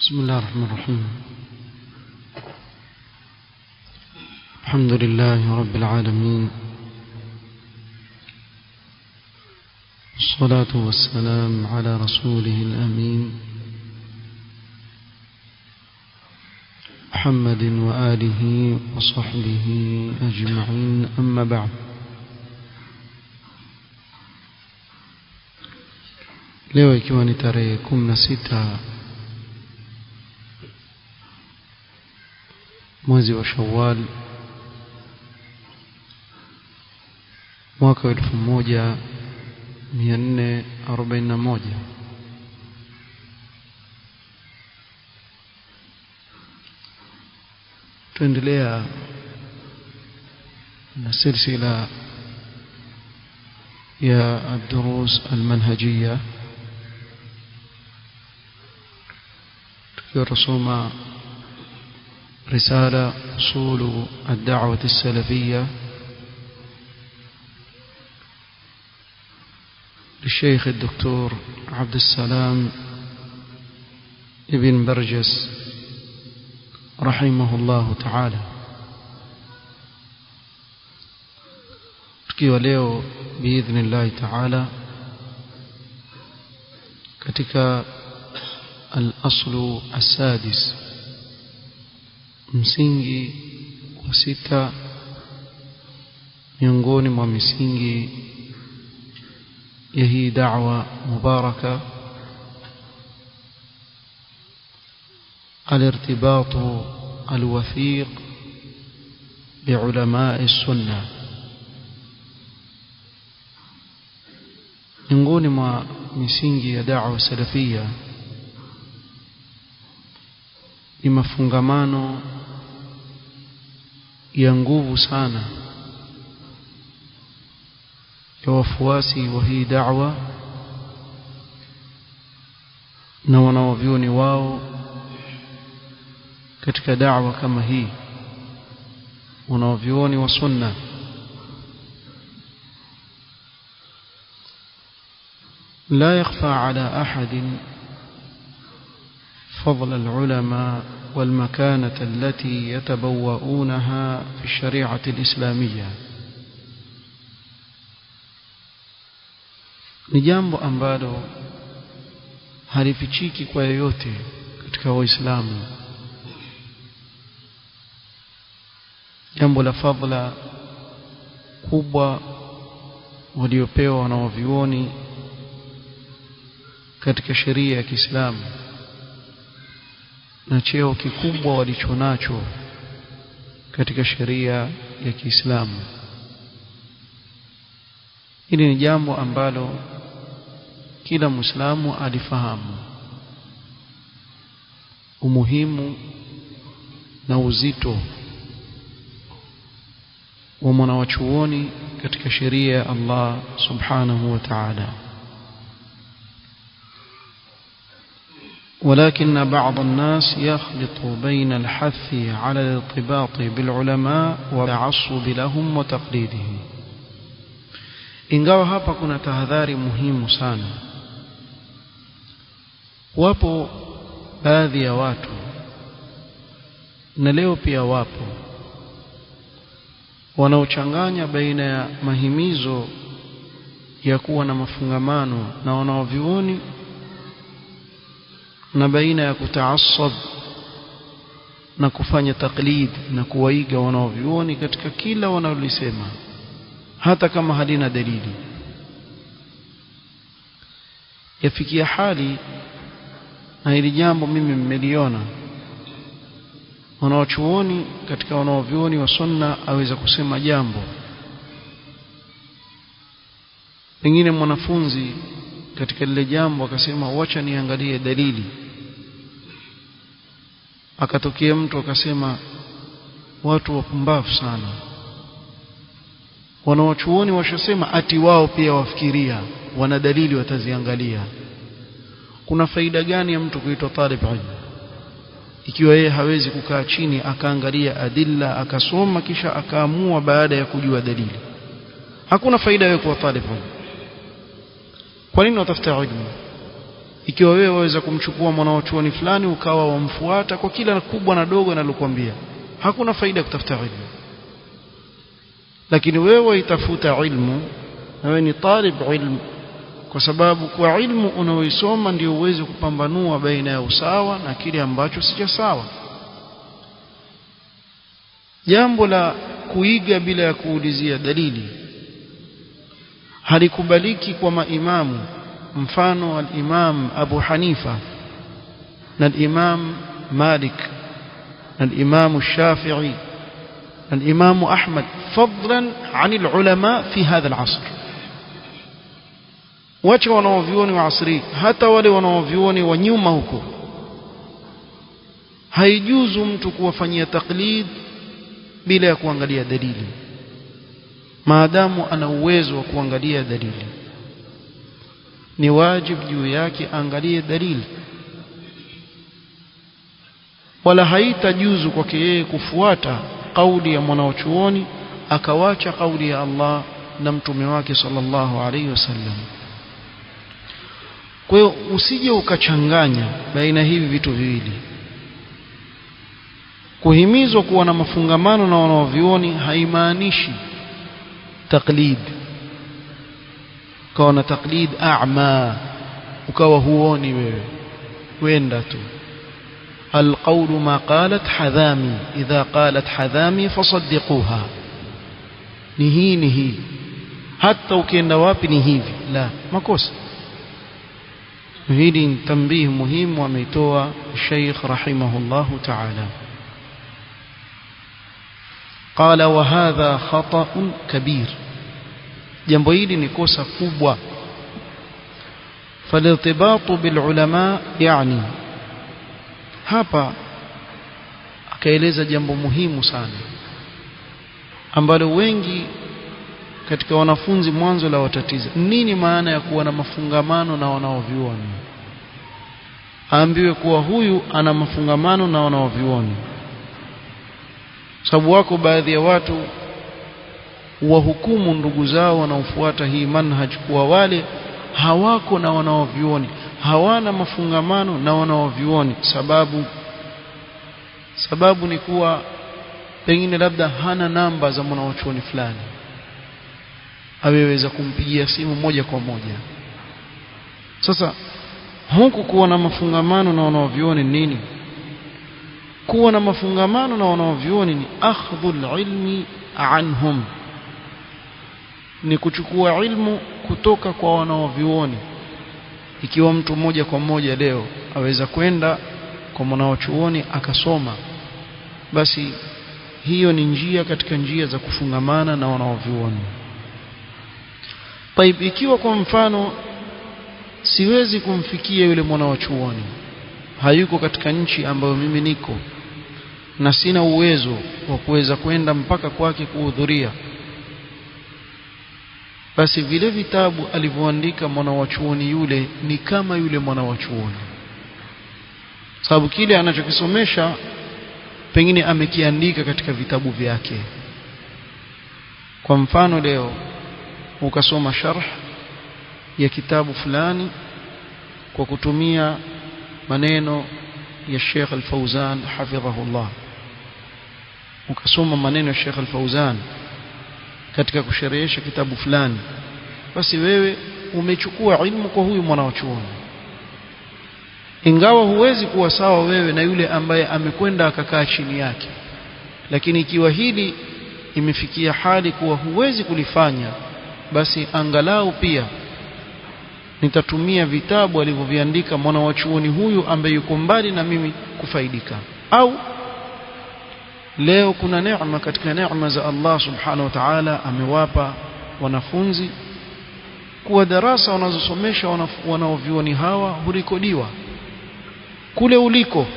بسم الله الرحمن الرحيم. الحمد لله رب العالمين، والصلاة والسلام على رسوله الأمين محمد وآله وصحبه أجمعين، أما بعد. leo ikiwa ni tarehe 16 mwezi wa Shawwal mwaka 1441, tuendelea na silsila ya ad-durus al-manhajiyya tukisoma رسالة أصول الدعوة السلفية للشيخ الدكتور عبد السلام ابن برجس رحمه الله تعالى. tukiwa leo بإذن الله تعالى katika الأصل السادس، msingi wa 6 miongoni mwa misingi ya hii da'wa mubaraka, الارتباط الوثيق بعلماء السنة. miongoni mwa misingi ya da'wa salafia ni mafungamano ya nguvu sana ya wafuasi wa hii da'wa na wanaovioni wao katika da'wa kama hii, wanaovioni wa sunna. لا يخفى على أحد فضل العلماء والمكانة التي يتبوؤونها في الشريعة الإسلامية. ni jambo ambalo halifichiki kwa yoyote katika Waislamu, jambo la fadhila kubwa waliopewa wanaovioni katika sheria ya Kiislamu na cheo kikubwa walichonacho katika sheria ya Kiislamu. Hili ni jambo ambalo kila Muislamu alifahamu umuhimu na uzito wa mwanachuoni katika sheria ya Allah subhanahu wa ta'ala. ولكن بعض الناس يخلط بين الحث على الارتباط بالعلماء والتعصب لهم وتقليدهم. ingawa hapa kuna tahadhari muhimu sana. Wapo baadhi ya watu, na leo pia wapo, wanaochanganya baina ya mahimizo ya kuwa na mafungamano na wanaovioni na baina ya kutaassab na kufanya taklid na kuwaiga wanaovioni katika kila wanalolisema, hata kama halina dalili. Yafikia hali, na hili jambo mimi mmeliona, wanaochuoni katika wanaovioni wa sunna aweza kusema jambo, pengine mwanafunzi katika lile jambo akasema wacha niangalie dalili, akatokea mtu akasema watu wapumbavu sana, wanawachuoni washasema ati wao pia wafikiria wana dalili wataziangalia. Kuna faida gani ya mtu kuitwa talib ilm ikiwa yeye hawezi kukaa chini akaangalia adilla akasoma kisha akaamua baada ya kujua dalili? Hakuna faida wewe kuwa talib ilm. Kwa nini watafuta ilmu? ikiwa wewe waweza kumchukua mwanachuoni fulani ukawa wamfuata kwa kila kubwa na dogo analokuambia, hakuna faida kutafuta ilmu. Lakini wewe itafuta ilmu, wewe ni talib ilmu, kwa sababu kwa ilmu unaoisoma ndio uweze kupambanua baina ya usawa na kile ambacho si sawa. Jambo la kuiga bila ya kuulizia dalili halikubaliki kwa maimamu, mfano al-Imam Abu Hanifa na al-Imam Malik na al-Imam Shafi'i na al-Imam Ahmad, fadlan 'an al-ulama fi hadha al-'asr. Wacha wanaovioni wa asri, hata wale wanaovioni wa nyuma huko, haijuzu mtu kuwafanyia taklid bila ya kuangalia dalili, maadamu ana uwezo wa kuangalia dalili. Ni wajibu juu yake angalie dalili, wala haitajuzu kwake yeye kufuata kauli ya mwanachuoni akawacha kauli ya Allah na mtume wake sallallahu alaihi wasallam. Kwa hiyo usije ukachanganya baina hivi vitu viwili. Kuhimizwa kuwa na mafungamano na wanaovioni haimaanishi taklid, kawa na taklid a'ma, ukawa huoni wewe, wenda tu. القول ما قالت حذامي إذا قالت حذامي فصدقوها. نهي حتى ukienda wapi ni hivi, la makosa. Hili ni tambih muhimu ameitoa Sheikh rahimahullahu ta'ala. قال وهذا خطأ كبير, jambo hili ni kosa kubwa. فالارتباط بالعلماء يعني, hapa akaeleza jambo muhimu sana ambalo wengi katika wanafunzi mwanzo la watatiza. Nini maana ya kuwa na mafungamano na wanaovioni? Aambiwe kuwa huyu ana mafungamano na wanaovioni. Sababu wako baadhi ya watu wahukumu ndugu zao wanaofuata hii manhaj kuwa wale hawako na wanaovioni, hawana mafungamano na wanaovioni. Sababu ni kuwa pengine labda hana namba za mwanachuoni fulani aweweza kumpigia simu moja kwa moja. Sasa huku kuwa na mafungamano na wanaovioni nini? Kuwa na mafungamano na wanaovioni ni akhdhul ilmi anhum, ni kuchukua ilmu kutoka kwa wanaovioni. Ikiwa mtu moja kwa moja leo aweza kwenda kwa mwanachuoni akasoma, basi hiyo ni njia katika njia za kufungamana na wanaovioni. Taib, ikiwa kwa mfano siwezi kumfikia yule mwanachuoni, hayuko katika nchi ambayo mimi niko na sina uwezo wa kuweza kwenda mpaka kwake kuhudhuria, basi vile vitabu alivyoandika mwanachuoni yule ni kama yule mwanachuoni, sababu kile anachokisomesha pengine amekiandika katika vitabu vyake. Kwa mfano leo ukasoma sharh ya kitabu fulani kwa kutumia maneno ya Sheikh Al-Fawzan hafidhahullah, ukasoma maneno ya Sheikh Al-Fawzan katika kusherehesha kitabu fulani, basi wewe umechukua ilmu kwa huyu mwanachuoni, ingawa huwezi kuwa sawa wewe na yule ambaye amekwenda akakaa chini yake. Lakini ikiwa hili imefikia hali kuwa huwezi kulifanya, basi angalau pia nitatumia vitabu alivyoviandika mwanachuoni huyu ambaye yuko mbali na mimi kufaidika. Au leo kuna neema katika neema za Allah subhanahu wa ta'ala amewapa wanafunzi kuwa darasa wanazosomesha wanaovioni hawa hurekodiwa kule uliko,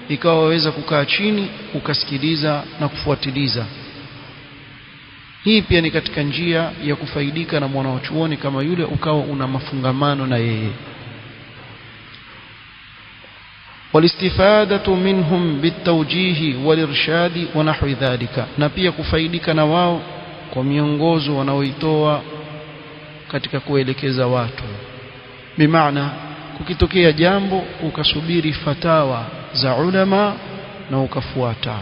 ikawa waweza kukaa chini ukasikiliza na kufuatiliza. Hii pia ni katika njia ya kufaidika na mwanachuoni kama yule, ukawa una mafungamano na yeye. Walistifadatu minhum bitawjihi walirshadi wa nahwi dhalika, na pia kufaidika na wao kwa miongozo wanaoitoa katika kuelekeza watu. Bimaana kukitokea jambo ukasubiri fatawa za ulama na ukafuata.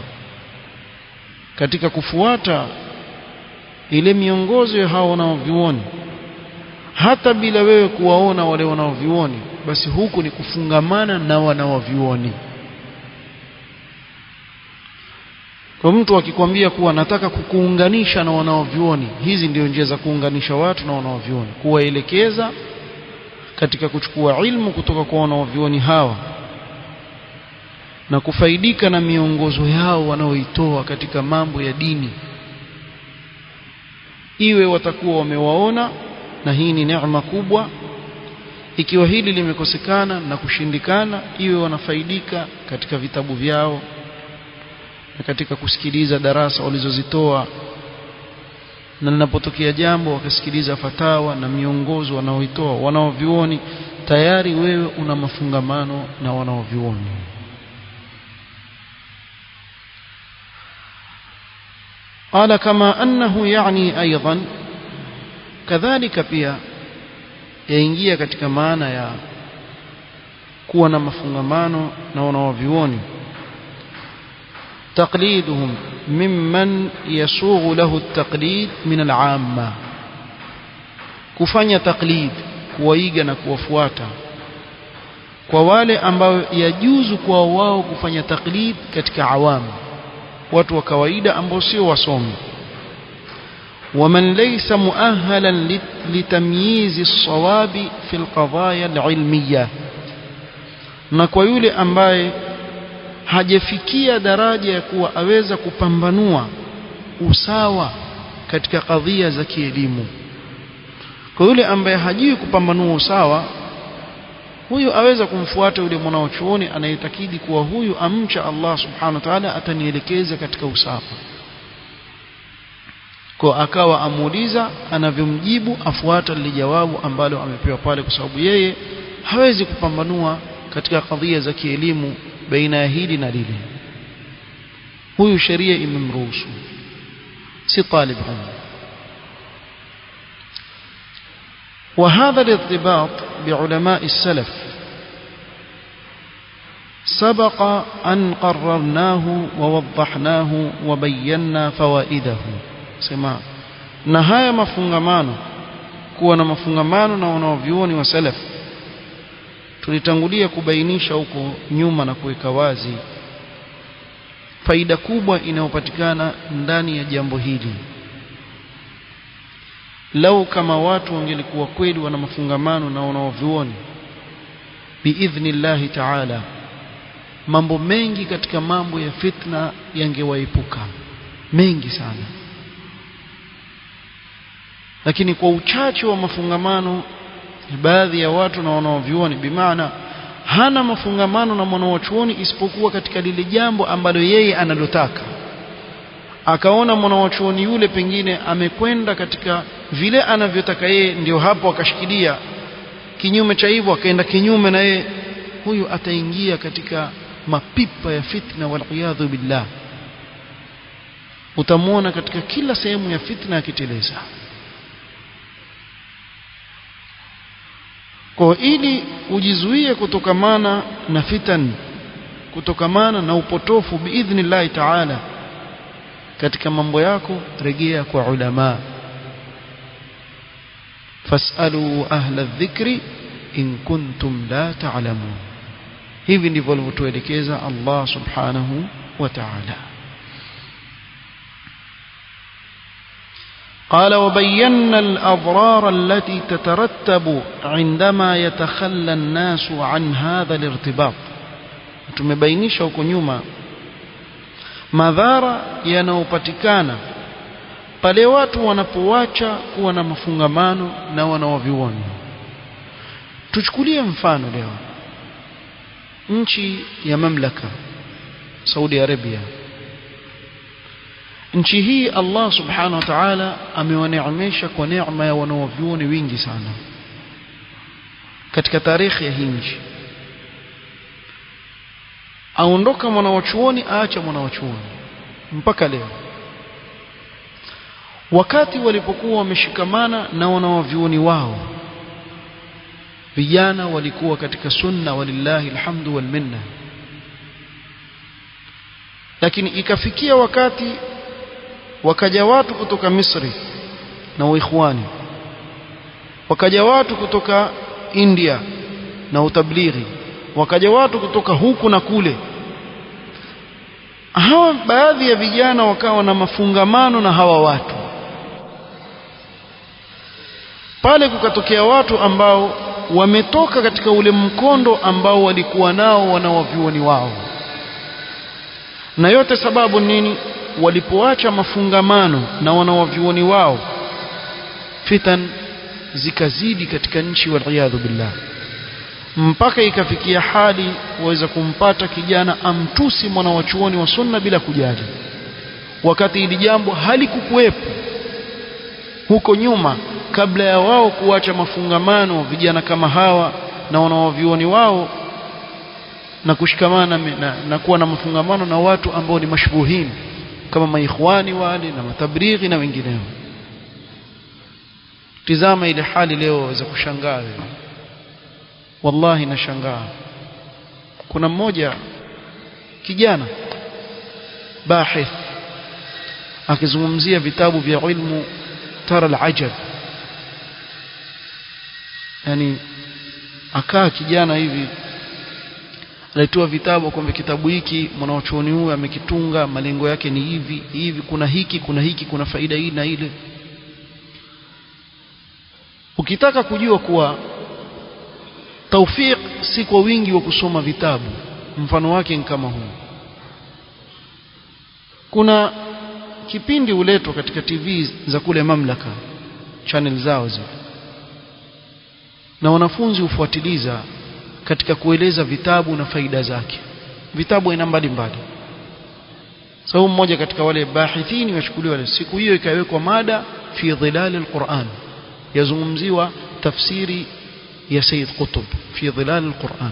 Katika kufuata ile miongozo ya hao wanaovioni, hata bila wewe kuwaona wale wanaovioni, basi huku ni kufungamana na wanaovioni. Kwa mtu akikwambia kuwa nataka kukuunganisha na wanaovioni, hizi ndio njia za kuunganisha watu na wanaovioni, kuwaelekeza katika kuchukua ilmu kutoka kwa wanaovioni hawa na kufaidika na miongozo yao wanaoitoa katika mambo ya dini, iwe watakuwa wamewaona, na hii ni neema kubwa. Ikiwa hili limekosekana na kushindikana, iwe wanafaidika katika vitabu vyao na katika kusikiliza darasa walizozitoa, na linapotokea jambo wakasikiliza fatawa na miongozo wanaoitoa wanaovioni, tayari wewe una mafungamano na wanaovioni. قال كما أنه يعني أيضا كذلك pia yaingia katika maana ya kuwa na mafungamano na wanaovioni تقليدهم ممن يسوغ له التقليد من العامة, kufanya taklid, kuwaiga na kuwafuata kwa wale ambao yajuzu kwa wao kufanya taklid katika awamu, watu wa kawaida ambao sio wasomi. ومن ليس مؤهلا لتمييز الصواب في القضايا العلمية, na kwa yule ambaye hajafikia daraja ya kuwa aweza kupambanua usawa katika kadhia za kielimu. Kwa yule ambaye hajui kupambanua usawa, huyu aweza kumfuata yule mwanachuoni anayetakidi kuwa huyu amcha Allah subhanahu wa ta'ala, atanielekeza katika usawa. Kwa akawa amuuliza, anavyomjibu afuata lile jawabu ambalo amepewa pale, kwa sababu yeye hawezi kupambanua katika kadhia za kielimu baina ya hili na lile. Huyu sheria imemruhusu, si talib ilm. وهذا الارتباط بعلماء السلف سبق أن قررناه ووضحناه وبينا فوائده. سمع نهاية مفungamano, kuwa na mafungamano na wanaovioni wa salaf, tulitangulia kubainisha huko nyuma na kuweka wazi faida kubwa inayopatikana ndani ya jambo hili. Lau kama watu wangelikuwa kweli wana mafungamano na wanaovioni, biidhnillahi ta'ala, mambo mengi katika mambo ya fitna yangewaepuka, mengi sana. Lakini kwa uchache wa mafungamano baadhi ya watu na wanaovioni, bimaana hana mafungamano na mwanachuoni isipokuwa katika lile jambo ambalo yeye analotaka, akaona mwanachuoni yule pengine amekwenda katika vile anavyotaka yeye, ndio hapo akashikilia. Kinyume cha hivyo akaenda kinyume na yeye, huyu ataingia katika mapipa ya fitna, wal iyadhu billah. Utamwona katika kila sehemu ya fitna akiteleza. Kwa ili ujizuie kutokamana na fitan, kutokamana na upotofu, biidhnillahi ta'ala, katika mambo yako rejea kwa ulama. Fasalu ahla dhikri in kuntum la ta'lamun. Hivi ndivyo alivyotuelekeza Allah subhanahu wa ta'ala. قال وبينا الأضرار التي تترتب عندما يتخلى الناس عن هذا الارتباط. tumebainisha huko nyuma madhara yanayopatikana pale watu wanapoacha kuwa na mafungamano na wanaovioni. Tuchukulie mfano leo nchi ya mamlaka Saudi Arabia. Nchi hii Allah subhanahu wa ta'ala amewaneemesha kwa neema ya wanaovioni wingi sana katika tarehe ya hii nchi. Aondoka mwanachuoni, aacha mwanachuoni mpaka leo. Wakati walipokuwa wameshikamana na wanaovioni wao, vijana walikuwa katika sunna, walillahi alhamdu wal minna. Lakini ikafikia wakati wakaja watu kutoka Misri na Waikhwani, wakaja watu kutoka India na utablighi, wakaja watu kutoka huku na kule. Hawa baadhi ya vijana wakawa na mafungamano na hawa watu. Pale kukatokea watu ambao wametoka katika ule mkondo ambao walikuwa nao wanawavyuoni wao. Na yote sababu nini? Walipoacha mafungamano na wanawavyuoni wao, fitan zikazidi katika nchi, waliyadhu billah, mpaka ikafikia hali waweza kumpata kijana amtusi mwanawachuoni wa sunna bila kujali, wakati hili jambo halikukuwepo huko nyuma. Kabla ya wao kuacha mafungamano vijana kama hawa na wanawavyuoni wao na kushikamana na kuwa na mafungamano na watu ambao ni mashbuhini kama maikhwani wale na matablighi na wengineo. Tizama ile hali leo, waweza kushangaa wewe. Wallahi nashangaa. Kuna mmoja kijana bahith akizungumzia vitabu vya ilmu, tara al-ajab, yani akaa kijana hivi alitoa vitabu kwamba kitabu hiki mwanachuoni huyu amekitunga, malengo yake ni hivi hivi, kuna hiki kuna hiki, kuna faida hii na ile. Ukitaka kujua kuwa tawfiq si kwa wingi wa kusoma vitabu, mfano wake ni kama huu. Kuna kipindi huletwa katika TV za kule mamlaka, channel zao zile, na wanafunzi hufuatiliza katika kueleza vitabu na faida zake. Vitabu aina mbalimbali. Sababu mmoja katika wale bahithini wachukuliwa siku hiyo ikawekwa mada fi dhilal alquran, yazungumziwa tafsiri ya Sayyid Qutb fi dhilal alquran.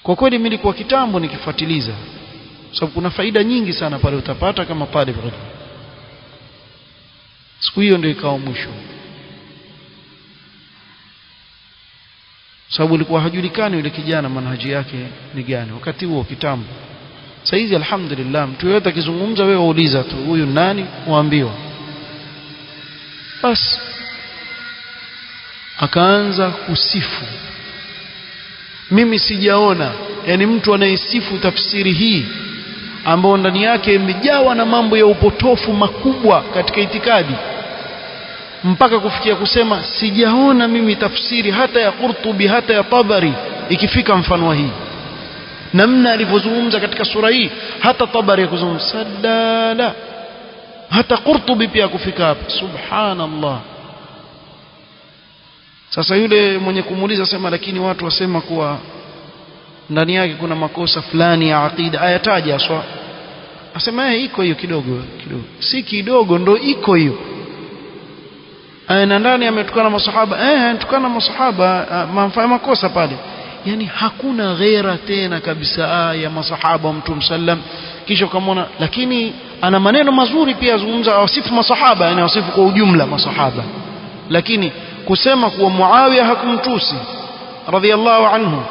Kwa kweli mimi kwa kitambo nikifuatiliza, sababu kuna faida nyingi sana pale utapata kama pale vile. Siku hiyo ndio ikawa mwisho, sababu ilikuwa hajulikani yule kijana manhaji yake ni gani wakati huo kitambo. Sasa hizi alhamdulillah, mtu yote akizungumza wewe uuliza tu huyu nani, uambiwa. Bas akaanza kusifu. Mimi sijaona yani mtu anayesifu tafsiri hii ambao ndani yake imejawa na mambo ya upotofu makubwa katika itikadi, mpaka kufikia kusema sijaona mimi tafsiri hata ya Qurtubi hata ya Tabari ikifika mfano wa hii, namna alivyozungumza katika sura hii. Hata Tabari yakuzungumza sadala, hata Qurtubi pia kufika hapa. Subhanallah. Sasa yule mwenye kumuuliza sema, lakini watu wasema kuwa ndani yake kuna makosa fulani ya aqida, ayataja aswa. Asema iko hiyo kidogo kidogo, si kidogo, ndo iko hiyo. Na ndani ametukana masahaba, tukana masahaba, mafanya makosa pale. Yani hakuna ghera tena kabisa ya masahaba wa Mtume sallam. Kisha ukamwona, lakini ana maneno mazuri pia, azungumza awasifu masahaba, yani awasifu kwa ujumla masahaba. Lakini kusema kuwa Muawiya hakumtusi radhiallahu anhu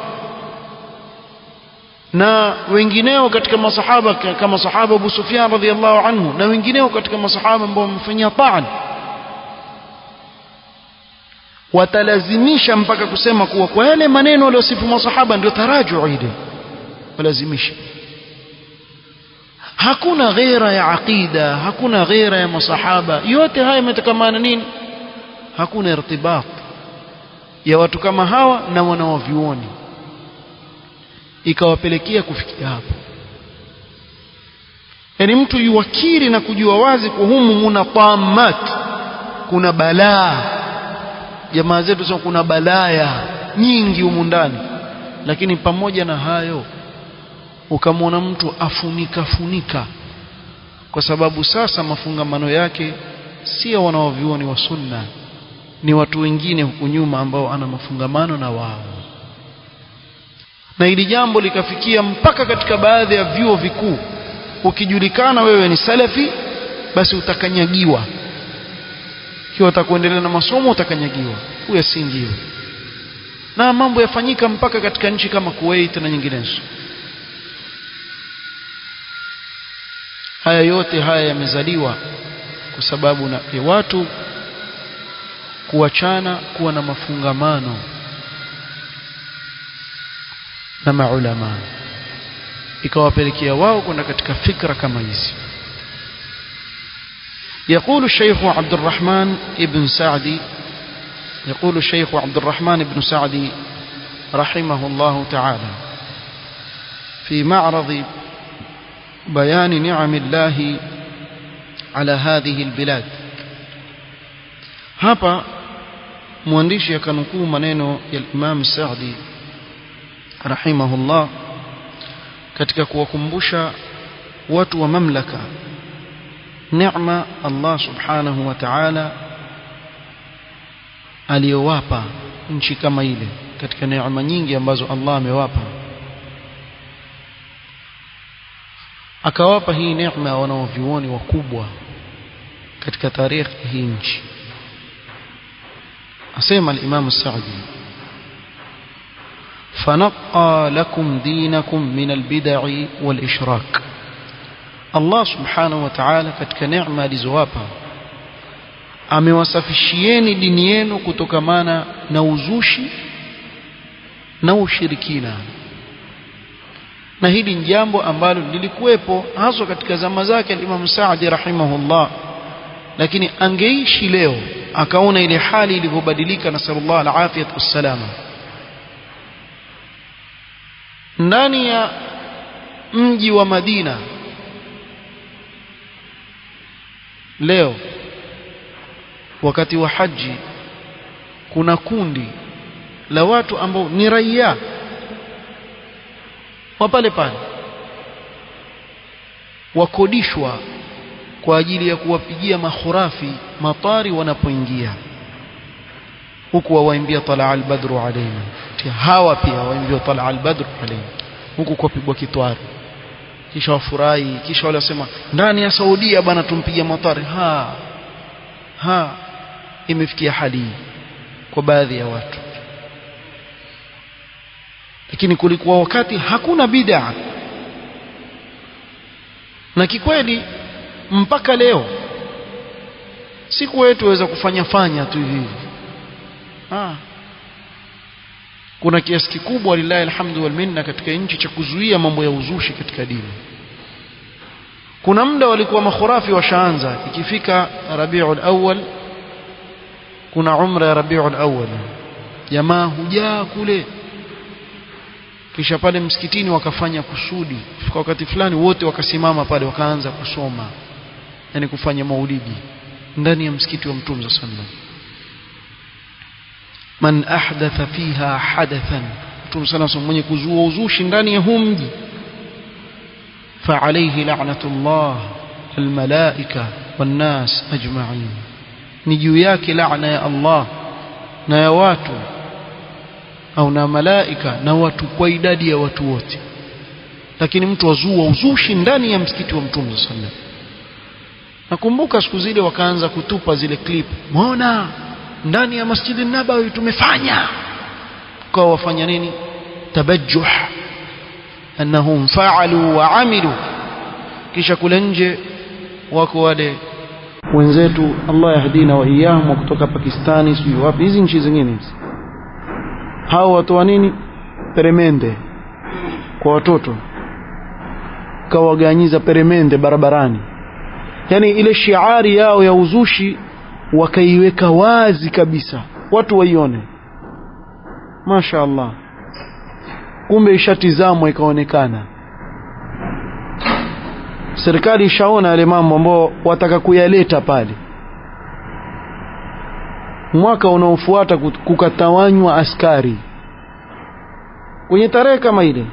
na wengineo katika masahaba kama sahaba Abu Sufyan radhiallahu anhu na wengineo katika masahaba ambao wamefanyia ta'an, watalazimisha mpaka kusema kuwa kwa yale maneno waliosifu masahaba ndio tarajuu ile, walazimisha. Hakuna ghera ya aqida, hakuna ghera ya masahaba. Yote haya yametakamana nini? Hakuna irtibat ya watu kama hawa na wanawavyuoni, ikawapelekea kufikia hapo. Yani mtu yuwakiri na kujua wazi kwa humu muna tamat, kuna balaa. Jamaa zetu sasa kuna balaya nyingi humu ndani, lakini pamoja na hayo ukamwona mtu afunika kwa sababu sasa mafungamano yake si wanaovyuoni wa sunna, ni watu wengine huku nyuma ambao ana mafungamano na wao. Na hili jambo likafikia mpaka katika baadhi ya vyuo vikuu, ukijulikana wewe ni salafi basi utakanyagiwa. ikiwa utakuendelea na masomo utakanyagiwa, uyasingiwe. Na mambo yafanyika mpaka katika nchi kama Kuwait na nyinginezo. Haya yote haya yamezaliwa kwa sababu ya watu kuachana, kuwa na mafungamano na maulama, ikawapelekea wao kwenda katika fikra kama hizi. يقول الشيخ عبد الرحمن بن سعدي رحمه الله تعالى في معرض بيان نعم الله على هذه البلاد. hapa mwandishi akanukuu maneno ya Imam Saadi rahimahullah katika kuwakumbusha watu wa mamlaka neema Allah subhanahu wa ta'ala aliyowapa nchi kama ile, katika neema nyingi ambazo Allah amewapa. Akawapa hii neema wanaovioni wakubwa katika tarikhi hii nchi. Asema al-Imam As-Sa'di: فنقى لكم دينكم من البدع والإشراك. Allah subhanahu wa ta'ala katika neema alizowapa amewasafishieni dini yenu kutokamana na uzushi na ushirikina. Na hili ni jambo ambalo lilikuwepo hasa katika zama zake al-Imam Saadi rahimahullah, lakini angeishi leo akaona ile hali ilivyobadilika, nasallallahu al-afiyat wassalama. Ndani ya mji wa Madina leo wakati wa haji kuna kundi la watu ambao ni raia wa pale pale, wakodishwa kwa ajili ya kuwapigia makhurafi matari wanapoingia huku, wawaimbia talaa al-badru alayna. Hawa pia waimbia talaa al-badru alayna huku kupigwa kitwari, kisha wafurahi, kisha wale wasema ndani ya Saudia bwana tumpigia matari. Imefikia hali kwa baadhi ya watu. Lakini kulikuwa wakati hakuna bid'a, na kikweli mpaka leo siku wetu waweza kufanya tu hivi. Kuna kiasi kikubwa lillahi alhamdu wal minna katika nchi cha kuzuia mambo ya uzushi katika dini. Kuna muda walikuwa makhurafi washaanza, ikifika Rabiul Awwal, kuna umra ya Rabiul Awwal, jamaa hujaa kule, kisha pale msikitini wakafanya kusudi, fika wakati fulani wote wakasimama pale wakaanza kusoma, yani kufanya maulidi ndani ya msikiti wa Mtume sallallahu alaihi wasallam. Man ahdatha fiha hadathan, Mtume sallallahu alaihi wasallam mwenye kuzua uzushi ndani ya mji, fa alayhi la'natullah almalaika wan nas ajma'in, ni juu yake laana ya Allah na ya watu au na malaika na watu kwa idadi ya watu wote. Lakini mtu wazua uzushi ndani ya msikiti wa Mtume sallallahu alaihi wasallam. Nakumbuka siku zile wakaanza kutupa zile clip, muona ndani ya Masjid an-Nabawi tumefanya, kwa wafanya nini? Tabajjuh annahum fa'alu wa amilu. Kisha kule nje wako wale wenzetu, Allah yahdina wa iyahum, kutoka Pakistani sio wapi, hizi nchi zingine hizi, hao watu wa nini? Peremende kwa watoto, kawaganyiza peremende barabarani. Yani ile shiari yao ya uzushi wakaiweka wazi kabisa, watu waione. Masha Allah, kumbe ishatizamwa ikaonekana. Serikali ishaona yale mambo ambao wataka kuyaleta pale. Mwaka unaofuata kukatawanywa askari kwenye tarehe kama ile,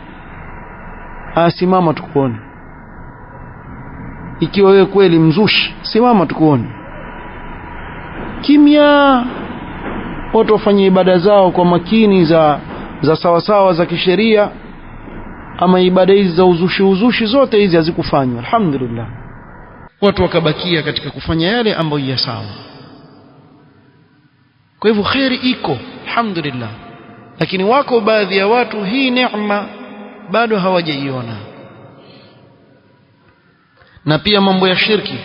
simama tukuone. Ikiwa wewe kweli mzushi, simama tukuone. Kimya, watu wafanye ibada zao kwa makini za sawasawa za kisheria. Ama ibada hizi za uzushi zote hizi hazikufanywa, alhamdulillah. Watu wakabakia katika kufanya yale ambayo ya sawa. kwa hivyo khairi iko alhamdulillah, lakini wako baadhi ya watu hii neema bado hawajaiona. Na pia mambo ya shirki,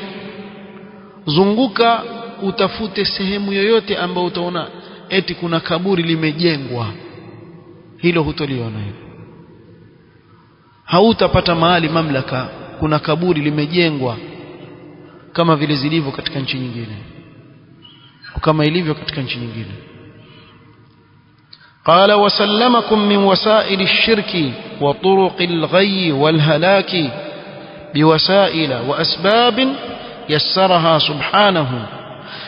zunguka utafute sehemu yoyote ambayo utaona eti kuna kaburi limejengwa, hilo hutoliona hilo. Hautapata mahali mamlaka kuna kaburi limejengwa kama vile zilivyo katika nchi nyingine, kama ilivyo katika nchi nyingine. قال وسلمكم من وسائل الشرك وطرق الغي والهلاك بوسائل وأسباب يسرها سبحانه،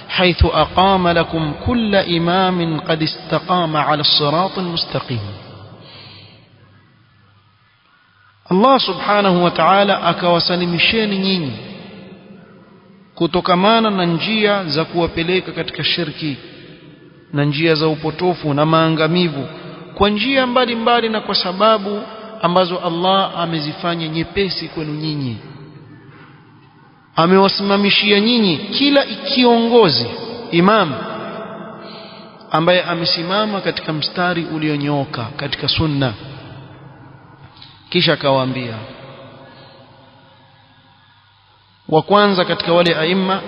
حيث أقام لكم كل إمام قد استقام على الصراط المستقيم. الله سبحانه وتعالى akawasalimisheni nyinyi kutokamana na njia za kuwapeleka katika shirki na njia za upotofu na maangamivu kwa njia mbalimbali na kwa sababu ambazo Allah amezifanya nyepesi kwenu nyinyi. Amewasimamishia nyinyi kila kiongozi, imam ambaye amesimama katika mstari ulionyooka katika sunna. Kisha akawaambia wa kwanza katika wale aima,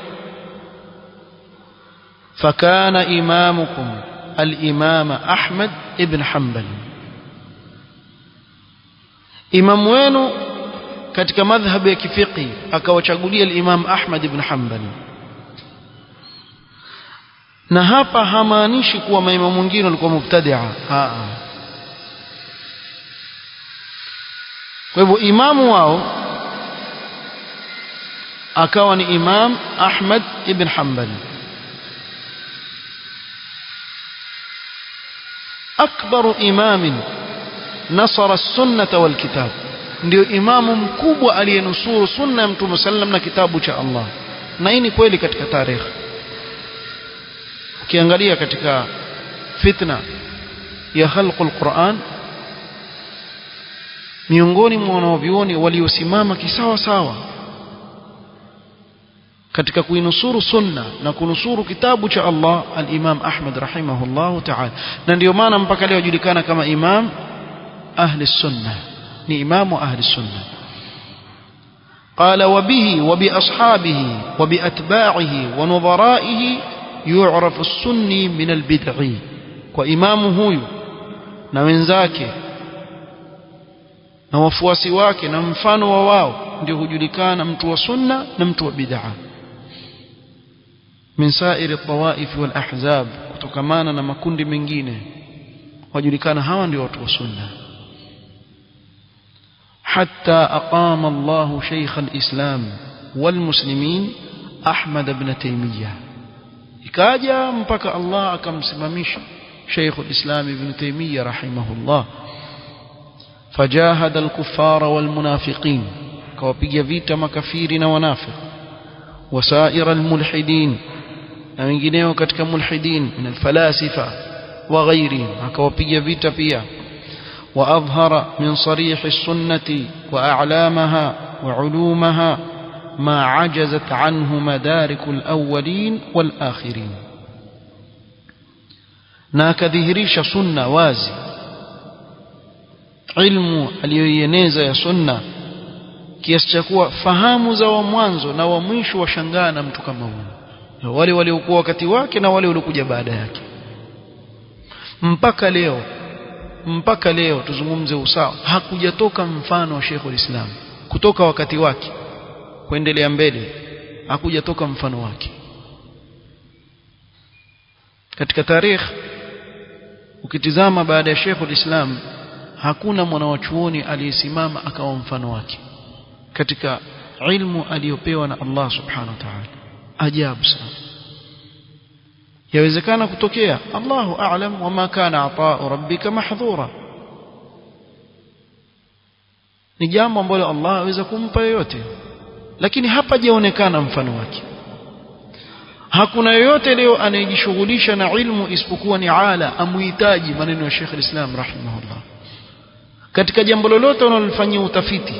fakana imamukum al-imama Ahmad ibn Hanbal, imamu wenu katika madhhabu ya kifiqhi akawachagulia al-Imam Ahmad ibn Hanbal. Na hapa hamaanishi kuwa maimamu wengine walikuwa mubtadi'a, kwa hivyo imamu wao akawa ni Imam Ahmad ibn Hanbal, akbaru imamin nasara as-sunnah wal kitab, ndio imamu mkubwa aliyenusuru sunna ya Mtume sallam na kitabu cha Allah. Na hii ni kweli katika tarikh. Ukiangalia katika fitna ya khalqul Qur'an, miongoni mwa wanavyuoni waliosimama kisawa sawa katika kuinusuru sunna na kunusuru kitabu cha Allah, al-Imam Ahmad rahimahullah ta'ala. Na ndio maana mpaka leo julikana kama imam ahli sunna, ni imamu ahli sunna. Qala wa bihi wa bi ashabihi wa bi atba'ihi wa nudhara'ihi yu'rafu as-sunni min al-bid'i. Kwa imamu huyu na wenzake na wafuasi wake na mfano wa wao ndio hujulikana mtu wa sunna na mtu wa bid'a. Min sa'iri at-tawaif wal ahzab, kutokamana na makundi mengine wajulikana hawa ndio watu wa sunna. حتى أقام الله شيخ الإسلام والمسلمين أحمد بن تيمية، ikaja mpaka Allah akamsimamisha Sheikh al-Islam Ibn Taymiyyah rahimahullah. Fajahada al-kuffara wal-munafiqin, kawapiga vita makafiri na wanafiq, wasaira al-mulhidin, na wengineo katika mulhidin min al-falasifa wa ghayrihim, akawapiga vita pia. وأظهر من صريح السنة وأعلامها وعلومها ما عجزت عنه مدارك الأولين والآخرين، ناكذهريش سنة وازي علم aliyoieneza ya sunna kiasi cha kuwa fahamu za wa mwanzo na wa mwisho washangaa na mtu kama huyo, wale waliokuwa wakati wake na wale waliokuja baada yake. Mpaka leo tuzungumze usawa, hakujatoka mfano wa Sheikh al-Islam kutoka wakati wake kuendelea mbele, hakujatoka mfano wake katika tarikh. Ukitizama baada ya Sheikh al-Islam hakuna mwanachuoni aliyesimama akawa mfano wake katika ilmu aliyopewa na Allah subhanahu wa ta'ala. Ajabu sana, yawezekana kutokea, Allahu a'lam, wama kana ata'u rabbika mahdhura, ni jambo ambalo Allah aweza kumpa yoyote, lakini hapajaonekana mfano wake. Hakuna yoyote leo anayejishughulisha na ilmu isipokuwa ni ala amuhitaji maneno ya Sheikh al-Islam rahimahullah. Katika jambo lolote unalofanyia utafiti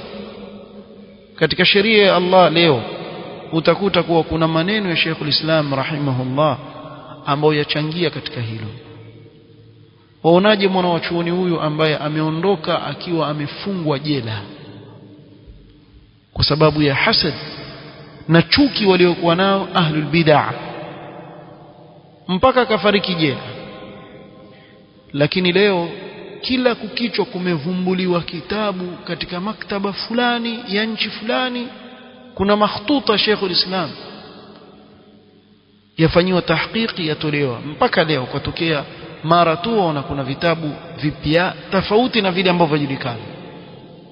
katika sheria ya Allah leo, utakuta kuwa kuna maneno ya Sheikh al-Islam rahimahullah ambayo yachangia katika hilo. Waonaje mwana wa chuoni huyu ambaye ameondoka akiwa amefungwa jela kwa sababu ya hasad na chuki waliokuwa nao ahlul bid'ah, mpaka akafariki jela? Lakini leo kila kukichwa kumevumbuliwa kitabu katika maktaba fulani ya nchi fulani, kuna makhtuta Sheikhul Islam yafanyiwa tahqiqi, yatolewa mpaka leo kutokea mara tu na kuna vitabu vipya tofauti na vile ambavyo vijulikana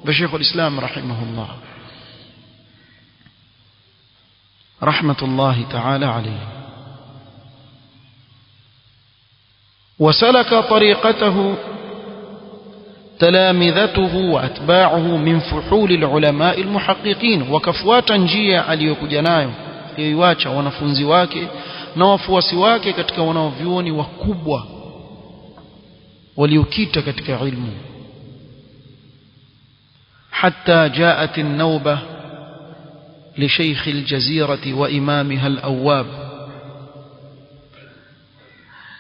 vya Sheikhul Islam rahimahullah rahmatullahi ta'ala alayhi. وسلك طريقته تلامذته وأتباعه من فحول العلماء المحققين, وكفواتا njia aliyokuja nayo yoiacha wanafunzi wake na wafuasi wake katika wanaovyuoni wakubwa waliokita katika ilmu. حتى جاءت النوبة لشيخ الجزيرة وإمامها الأواب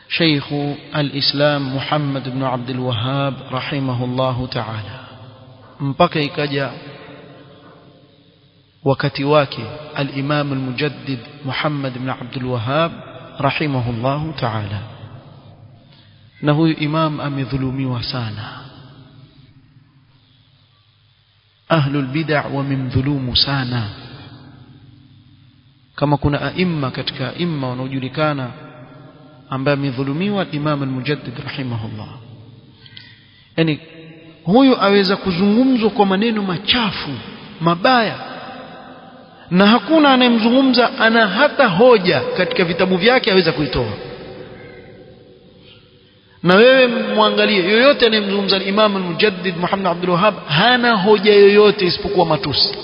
شيخ الإسلام محمد بن عبد الوهاب رحمه الله تعالى, mpaka ikaja wakati wake al-Imam al-Mujaddid Muhammad ibn Abdul Wahhab rahimahullahu ta'ala. Na huyu imam amedhulumiwa sana, ahlul bid'ah wamemdhulumu sana. Kama kuna aima katika aima wanaojulikana ambaye amedhulumiwa Imam al-Mujaddid rahimahullah, yani huyu aweza kuzungumzwa kwa maneno machafu mabaya na hakuna anayemzungumza ana hata hoja katika vitabu vyake aweza kuitoa. Na wewe muangalie yoyote anayemzungumza Imam al-Mujaddid Muhammad Abdul Wahhab hana hoja yoyote isipokuwa matusi,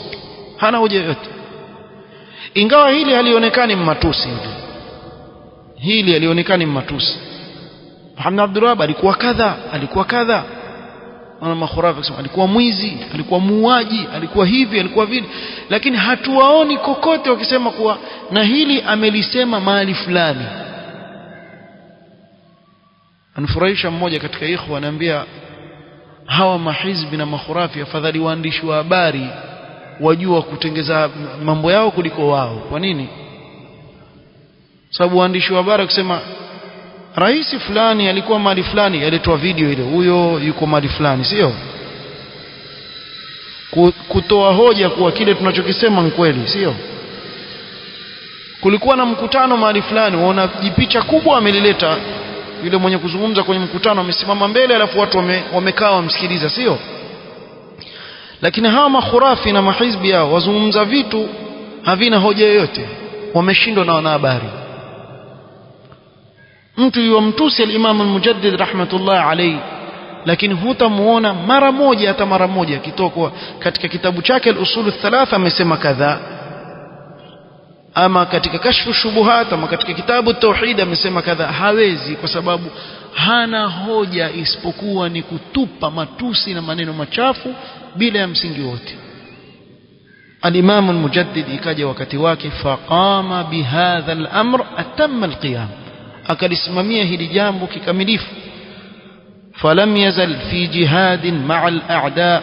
hana hoja yoyote. Ingawa hili halionekani matusi, hili halionekani matusi. Muhammad Abdul Wahhab alikuwa kadha, alikuwa kadha, wana makhurafi kusema alikuwa mwizi, alikuwa muuaji, alikuwa hivi, alikuwa vile, lakini hatuwaoni kokote wakisema kuwa na hili amelisema mahali fulani. Anfurahisha mmoja katika ikhwa ananiambia, hawa mahizbi na makhurafi afadhali waandishi wa habari wajua kutengeza mambo yao kuliko wao. Kwa nini? Sababu waandishi wa habari kusema rais fulani alikuwa mahali fulani, yaletwa video ile, huyo yuko mahali fulani, sio kutoa hoja kuwa kile tunachokisema ni kweli, sio. Kulikuwa na mkutano mahali fulani, waona jipicha kubwa amelileta yule mwenye kuzungumza kwenye mkutano, amesimama mbele alafu watu wamekaa wamsikiliza, sio. Lakini hawa makhurafi na mahizbi hao wazungumza vitu havina hoja yoyote, wameshindwa na wanahabari. Mtu yomtusi al-Imam al-Mujaddid rahmatullah alayhi, lakini hutamuona mara moja, hata mara moja kitoko katika kitabu chake al-Usul al-Thalatha amesema kadha, ama katika Kashfu Shubuhat, ama katika kitabu Tauhid amesema kadha. Hawezi, kwa sababu hana hoja isipokuwa ni kutupa matusi na maneno machafu bila ya msingi wote. Al-Imam al-Mujaddid ikaja wakati wake, faqama bihadha al-amr atamma al-qiyam, akalisimamia hili jambo kikamilifu. Falam yazal fi jihadin ma'a al-a'da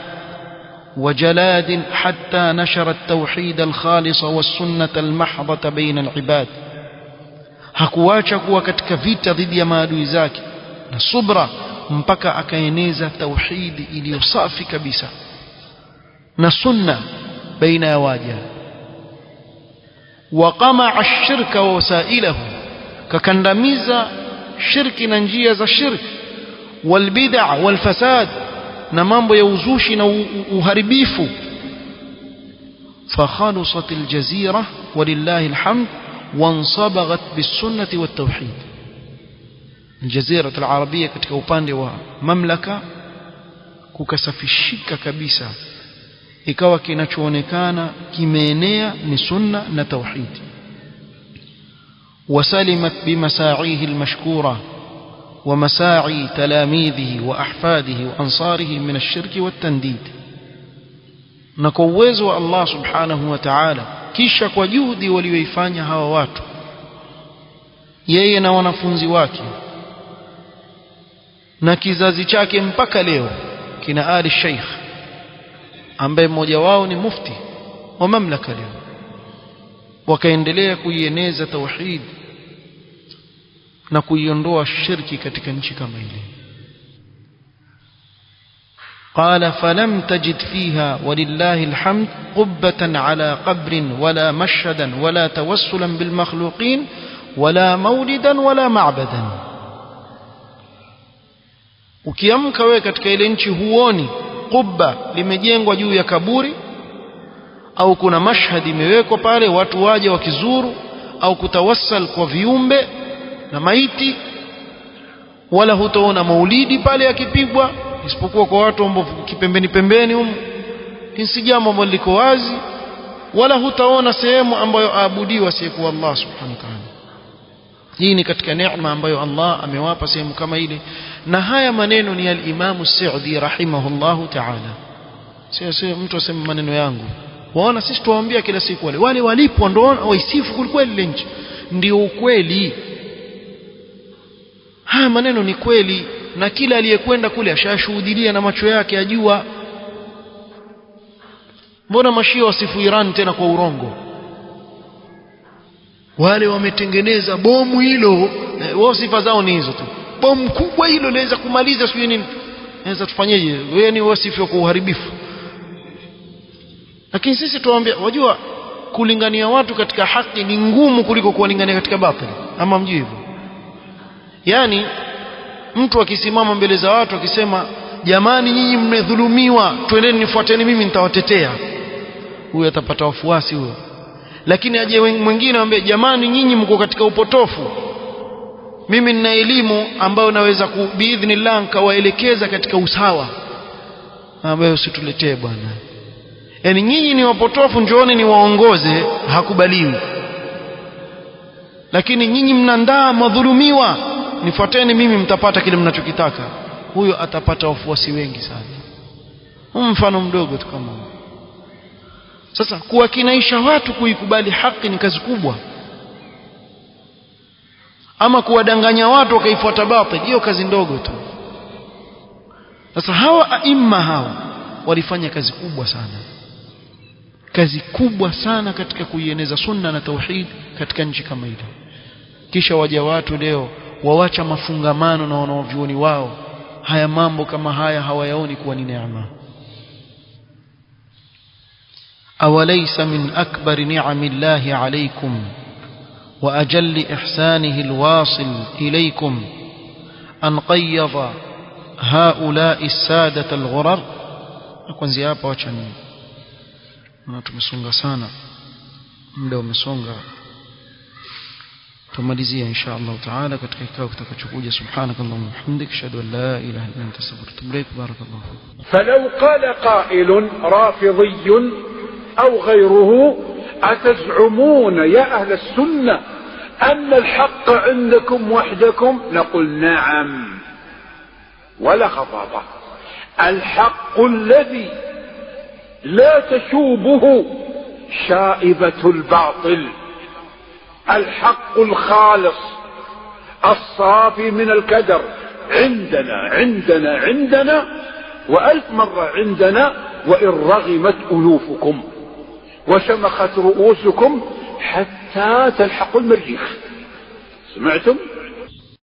وجلاد حتى نشر التوحيد الخالص والسنة المحضة بين العباد. hakuacha kuwa katika vita dhidi ya maadui zake na subra mpaka akaeneza tauhidi iliyo safi kabisa na sunna baina ya waja. waqama ash-shirka wa wasailahu, kakandamiza shirki na njia za shirki, wal bid'a wal fasad, na mambo ya uzushi na uharibifu. fakhalusat al-jazira walillahi alhamd wansabaghat bis-sunnati wat-tauhid. Al-jazira al-arabia katika upande wa mamlaka kukasafishika kabisa, ikawa kinachoonekana kimeenea ni sunna na tauhid. wasalimat bimasaihi al-mashkura ومساعي تلاميذه وأحفاده وأنصاره من الشرك والتنديد. نكوزوا الله سبحانه وتعالى kisha kwa juhudi walioifanya hawa watu yeye na wanafunzi wake na kizazi chake mpaka leo kina Ali Sheikh ambaye mmoja wao ni mufti wa mamlaka leo, wakaendelea kuieneza tauhid na kuiondoa shirki katika nchi kama ile. قال فلم تجد فيها ولله الحمد قبة على قبر ولا مشهدا ولا توسلا بالمخلوقين ولا مولدا ولا معبدا. ukiamka wewe katika ile nchi huoni qubba limejengwa juu ya kaburi, au kuna mashhad imewekwa pale watu waje wakizuru, au kutawassal kwa viumbe na maiti, wala hutaona maulidi pale yakipigwa isipokuwa kwa watu ambao kipembeni pembeni huko, si jambo ambalo liko wazi, wala hutaona sehemu ambayo aabudiwa asiyekuwa Allah subhanahu wa ta'ala. Hii ni katika neema ambayo Allah amewapa sehemu kama ile. Na haya maneno ni al-Imam As-Sa'di rahimahullahu ta'ala. Sio mtu aseme maneno yangu. Waona sisi tuwaambia kila siku wale walipo ndio waisifu kweli ile nchi. Ndio ukweli. Haya maneno ni kweli, na kila aliyekwenda kule ashashuhudia na macho yake ajua. Mbona mashia wasifu Iran tena kwa urongo? Wale wametengeneza bomu hilo, wao sifa zao ni hizo tu. Bomu kubwa hilo laweza kumaliza sio nini? Naweza tufanyeje? Wewe ni wasifu kwa uharibifu. Lakini sisi tuwaambia, wajua kulingania watu katika haki ni ngumu kuliko kuwalingania katika batili. Ama mjui hivyo? Yani mtu akisimama mbele za watu akisema jamani nyinyi mmedhulumiwa, twendeni nifuateni mimi nitawatetea, huyo atapata wafuasi huyo. Lakini aje mwingine anambia jamani nyinyi mko katika upotofu, mimi nina elimu ambayo naweza biidhnillah nikawaelekeza katika usawa, ambayo usituletee bwana. Yani nyinyi ni wapotofu, njooni niwaongoze, hakubaliwi. Lakini nyinyi mnandaa madhulumiwa, nifuateni mimi mtapata kile mnachokitaka, huyo atapata wafuasi wengi sana. Mfano mdogo tu kama huo. Sasa kuwakinaisha watu kuikubali haki ni kazi kubwa, ama kuwadanganya watu wakaifuata batili, hiyo kazi ndogo tu. Sasa hawa aima hawa walifanya kazi kubwa sana, kazi kubwa sana katika kuieneza sunna na tauhid katika nchi kama ile. Kisha waja watu leo wawacha mafungamano na wanaovyuoni wao, haya mambo kama haya hawayaoni kuwa ni neema. أوليس من أكبر نعم الله عليكم وأجل إحسانه الواصل إليكم أن قيض هؤلاء السادة الغرر. أكون زيابا وچani na tumesonga sana, muda umesonga, tumalizia insha Allah taala katika kikao kitakachokuja. Subhanakallahumma wa bihamdika ashhadu an la ilaha illa anta astaghfiruka wa atubu ilaik. Barakallahu fiik. فلو قال قائل رافضي أو غيره أتزعمون يا أهل السنة أن الحق عندكم وحدكم؟ نقول نعم ولا خطابة. الحق الذي لا تشوبه شائبة الباطل، الحق الخالص الصافي من الكدر عندنا عندنا عندنا وألف مرة عندنا، وإن رغمت ألوفكم وشمخت رؤوسكم حتى تلحقوا المريخ. سمعتم؟